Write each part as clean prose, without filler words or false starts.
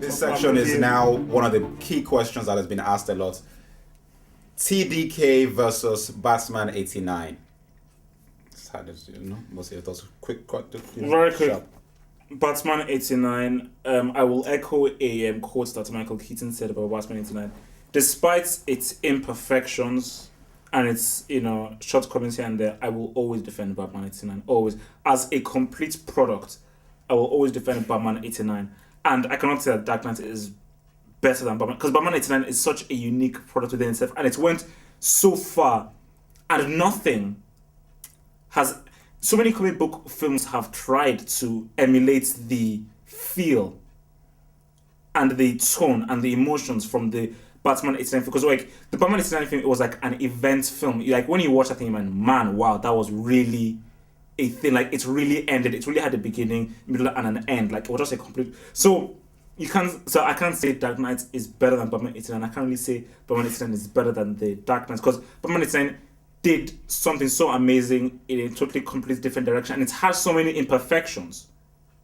This section is now one of the key questions that has been asked a lot. TDK versus Batman 89. How does most of those quick, very quick. Sharp. Batman 89. I will echo a quote that Michael Keaton said about Batman 89. Despite its imperfections and its shortcomings here and there, I will always defend Batman 89. Always, as a complete product, I will always defend Batman 89. And I cannot say that Dark Knight is better than Batman, because Batman 89 is such a unique product within itself, and it went so far, and nothing has. So many comic book films have tried to emulate the feel and the tone and the emotions from the Batman 89 film, because like the Batman 89 film, it was like an event film. Like when you watch that thing, man, wow, that was really a thing. Like it really ended. It really had a beginning, middle, and an end. Like it was just a complete. So I can't say Dark Knight is better than Batman 89. I can't really say Batman 89 is better than the Dark Knight, because Batman 89 did something so amazing in a totally completely different direction, and it has so many imperfections.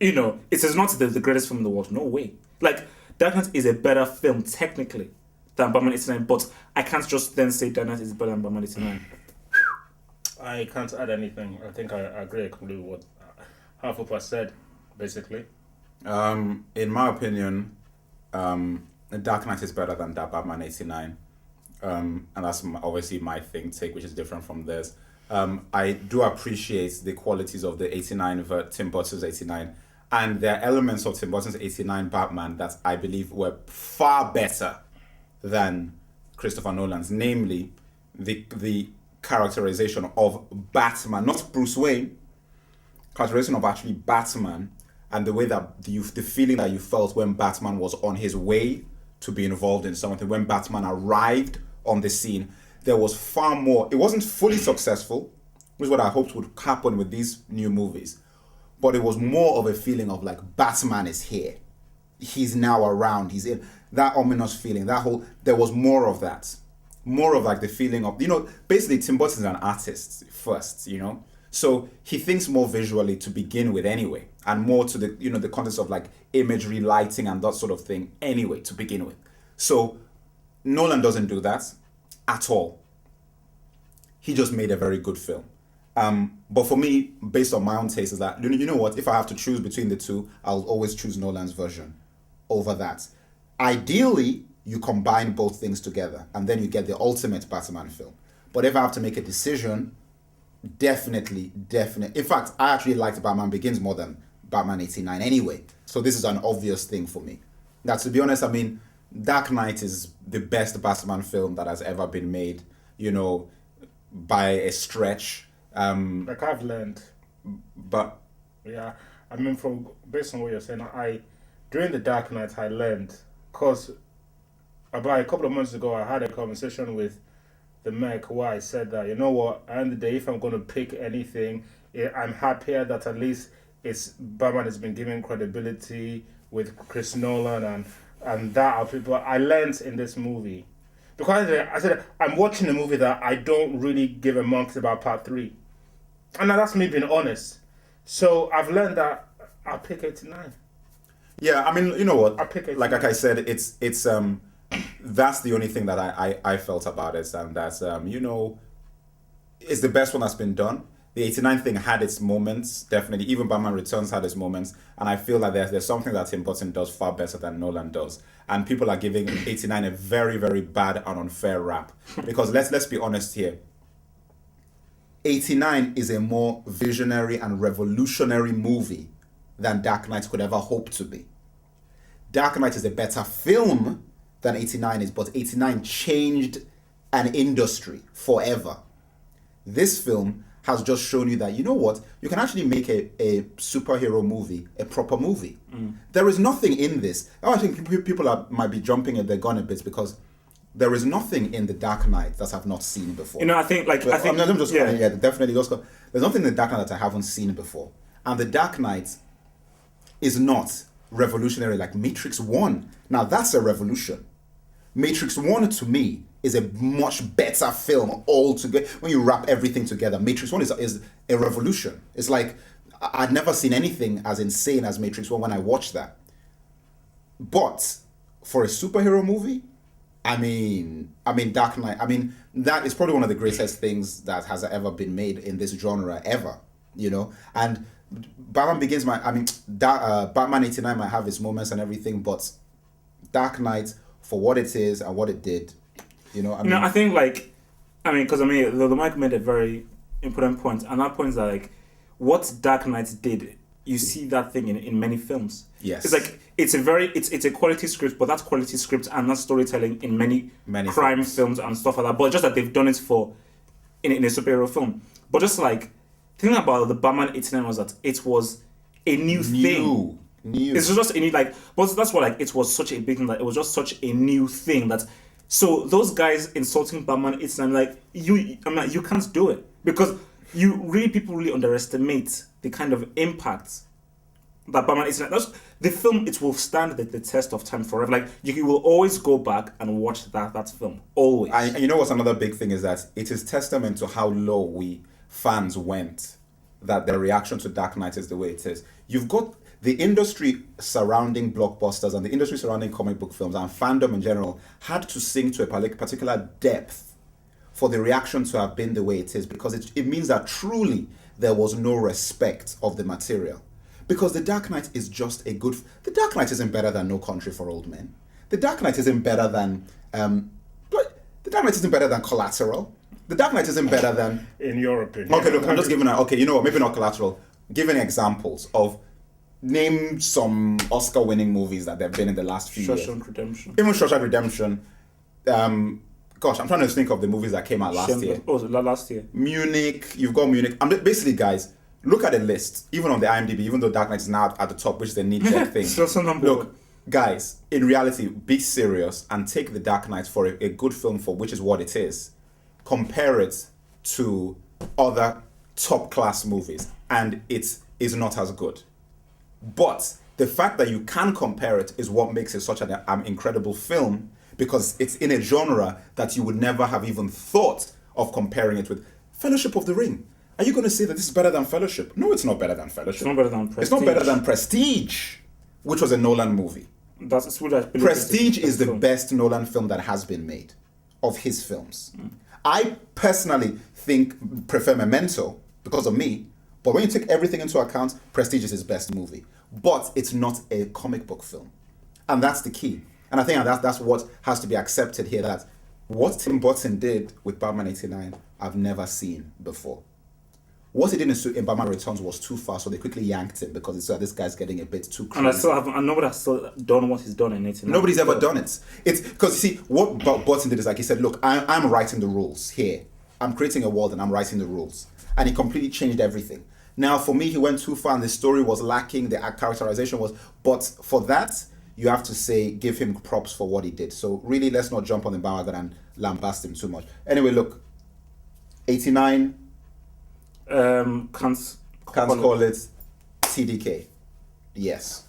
It is not the greatest film in the world. No way. Like Dark Knight is a better film technically than Batman 89, but I can't just then say Dark Knight is better than Batman 89. I can't add anything. I think I agree completely with what Half said, basically. In my opinion, Dark Knight is better than that Batman 89. And that's obviously my take, which is different from theirs. I do appreciate the qualities of the 89 Tim Burton's 89, and there are elements of Tim Burton's 89 Batman that I believe were far better than Christopher Nolan's, namely the characterization of Batman, not Bruce Wayne, characterization of actually Batman, and the way that the feeling that you felt when Batman was on his way to be involved in something, when Batman arrived on the scene, there was far more. It wasn't fully successful, which is what I hoped would happen with these new movies, but it was more of a feeling of like Batman is here, he's now around, he's in that ominous feeling. There was more of that, more of like the feeling of basically Tim Burton is an artist first, so he thinks more visually to begin with anyway, and more to the the context of like imagery, lighting, and that sort of thing anyway to begin with. So Nolan doesn't do that at all. He just made a very good film. But for me, based on my own taste, is that you know what? If I have to choose between the two, I'll always choose Nolan's version over that. Ideally, you combine both things together, and then you get the ultimate Batman film. But if I have to make a decision, definitely. In fact, I actually liked Batman Begins more than Batman 89 anyway. So this is an obvious thing for me. Now, to be honest, Dark Knight is the best Batman film that has ever been made, by a stretch. Like I've learned. But yeah, based on what you're saying, during the Dark Knight I learned, because about a couple of months ago I had a conversation with the Mech where I said that, you know what, at the end of the day, if I'm going to pick anything, I'm happier that at least Batman has been given credibility with Chris Nolan and that. But I learned in this movie, because I said I'm watching a movie that I don't really give a monk about part 3, and now that's me being honest. So I've learned that I'll pick 89. Yeah, you know what? I'll pick 89. Like I said, it's that's the only thing that I felt about it, and that's it's the best one that's been done. The 89 thing had its moments, definitely. Even Batman Returns had its moments, and I feel like there's something that Tim Burton does far better than Nolan does, and people are giving 89 a very, very bad and unfair rap, because let's be honest here. 89 is a more visionary and revolutionary movie than Dark Knight could ever hope to be. Dark Knight is a better film than 89 is, but 89 changed an industry forever. This film has just shown you that, you know what, you can actually make a superhero movie, a proper movie. There is nothing in this. I think people might be jumping at their gun a bit, because there is nothing in the Dark Knight that I've not seen before. I think definitely. There's nothing in the Dark Knight that I haven't seen before. And the Dark Knight is not revolutionary like Matrix 1. Now that's a revolution. Matrix 1 to me is a much better film altogether. When you wrap everything together, Matrix 1 is a revolution. It's like, I'd never seen anything as insane as Matrix 1 when I watched that. But for a superhero movie, I mean, Dark Knight. I mean, that is probably one of the greatest things that has ever been made in this genre ever. You know, and Batman Begins Batman 89 might have its moments and everything, but Dark Knight, for what it is and what it did, you know. I think because the Mike made a very important point, and that point is that what Dark Knight did, you see that thing in many films. Yes. It's a quality script, but that's quality script and that's storytelling in many crime films and stuff like that. But just that they've done it in a superhero film. But just thinking about the Batman 89 was that it was a new thing. It's just a new but that's what it was such a big thing that it was just such a new thing that. So those guys insulting Batman 89, you can't do it because people really underestimate the kind of impact that Batman 89. The film, it will stand the test of time forever. You will always go back and watch that film always. And you know what's another big thing is that it is testament to how low we fans went that the reaction to Dark Knight is the way it is. You've got the industry surrounding blockbusters and the industry surrounding comic book films and fandom in general had to sink to a particular depth for the reaction to have been the way it is, because it means that truly there was no respect of the material. Because The Dark Knight is just The Dark Knight isn't better than No Country for Old Men. The Dark Knight isn't better than The Dark Knight isn't better than Collateral. The Dark Knight isn't better than... In your opinion. Okay, look, I'm just giving you know what, maybe not Collateral. Giving examples of... Name some Oscar-winning movies that there have been in the last few years. Shawshank Redemption. Even Shawshank Redemption. Gosh, I'm trying to think of the movies that came out last year. Oh, last year. Munich. You've got Munich. Basically, guys, look at the list. Even on the IMDb, even though Dark Knight is now at the top, which is a neat thing. Look, guys, in reality, be serious and take The Dark Knight for a good film for which is what it is. Compare it to other top-class movies, and it is not as good. But the fact that you can compare it is what makes it such an incredible film, because it's in a genre that you would never have even thought of comparing it with. Fellowship of the Ring. Are you going to say that this is better than Fellowship? No, it's not better than Fellowship. It's not better than Prestige. It's not better than Prestige, which was a Nolan movie. That's what I believe. Prestige is the best Nolan film that has been made of his films. I personally prefer Memento because of me. But when you take everything into account, Prestige is his best movie. But it's not a comic book film. And that's the key. And I think that's what has to be accepted here, that what Tim Burton did with Batman 89, I've never seen before. What he did in Batman Returns was too far, so they quickly yanked him because it's this guy's getting a bit too crazy. And nobody has still done what he's done in 89. Nobody's ever done it. It's because, you see, what Burton did is he said, look, I'm writing the rules here. I'm creating a world and I'm writing the rules. And he completely changed everything. Now, for me, he went too far and the story was lacking, the characterization was... But for that, you have to give him props for what he did. So really, let's not jump on the bandwagon and lambast him too much. Anyway, look, 89... Can't call it TDK. Yes.